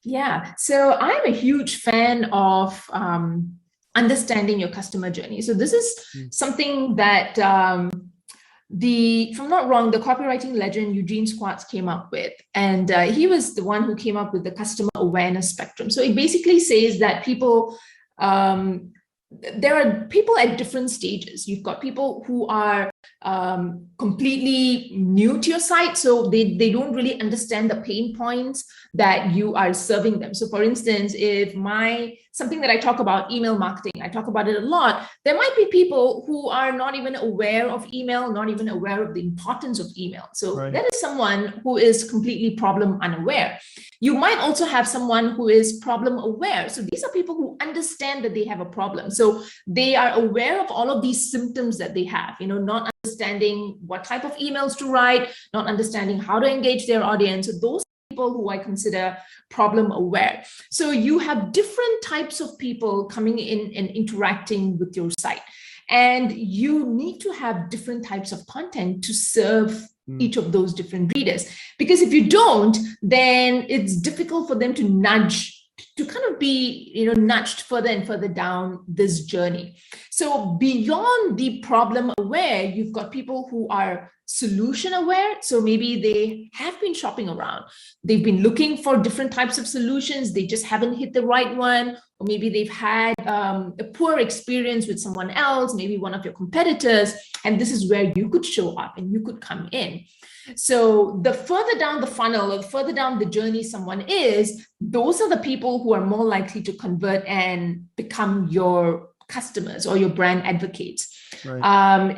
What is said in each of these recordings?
Yeah, so I'm a huge fan of understanding your customer journey. So this is Mm. something that if I'm not wrong, the copywriting legend Eugene Squarts came up with, and he was the one who came up with the customer awareness spectrum. So it basically says that um, there are people at different stages. You've got people who are completely new to your site, so they don't really understand the pain points that you are serving them. So for instance, if something that I talk about, email marketing, I talk about it a lot, there might be people who are not even aware of email, not even aware of the importance of email. So Right. that is someone who is completely problem unaware. You might also have someone who is problem aware. So these are people who understand that they have a problem. So they are aware of all of these symptoms that they have, not understanding what type of emails to write, not understanding how to engage their audience. So those people who I consider problem aware. So you have different types of people coming in and interacting with your site. And you need to have different types of content to serve each of those different readers. Because if you don't, then it's difficult for them to kind of be, nudged further and further down this journey. So beyond the problem aware, you've got people who are solution aware. So maybe they have been shopping around. They've been looking for different types of solutions. They just haven't hit the right one. Or maybe they've had a poor experience with someone else, maybe one of your competitors. And this is where you could show up and you could come in. So the further down the funnel, or the further down the journey someone is, those are the people who are more likely to convert and become your customers or your brand advocates. Right.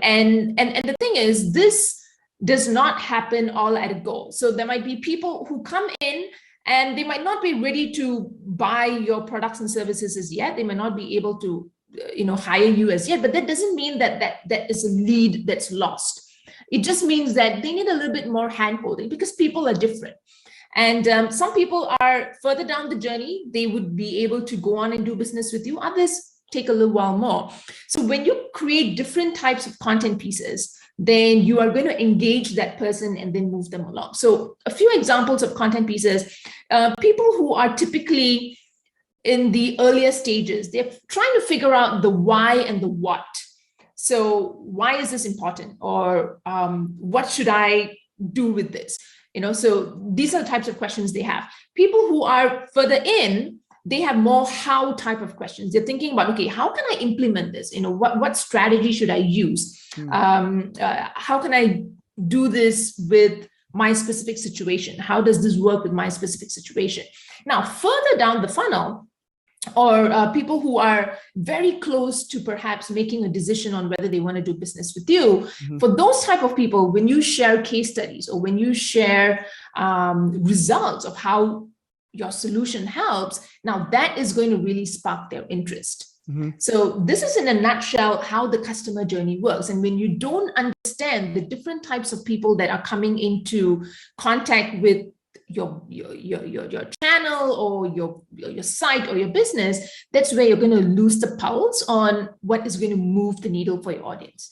And the thing is, this does not happen all at a go. So there might be people who come in and they might not be ready to buy your products and services as yet. They might not be able to, hire you as yet, but that doesn't mean that is a lead that's lost. It just means that they need a little bit more hand-holding because people are different. And some people are further down the journey. They would be able to go on and do business with you. Others take a little while more. So when you create different types of content pieces, then you are going to engage that person and then move them along. So a few examples of content pieces, people who are typically in the earlier stages, they're trying to figure out the why and the what. So why is this important? Or what should I do with this? So these are the types of questions they have. People who are further in, they have more how type of questions. They're thinking about, okay, how can I implement this? What strategy should I use? How can I do this with my specific situation? How does this work with my specific situation? Now, further down the funnel, or people who are very close to perhaps making a decision on whether they want to do business with you, for those type of people, when you share case studies or when you share results of how your solution helps, now that is going to really spark their interest. So this is in a nutshell how the customer journey works. And when you don't understand the different types of people that are coming into contact with your channel or your site or your business, that's where you're going to lose the pulse on what is going to move the needle for your audience.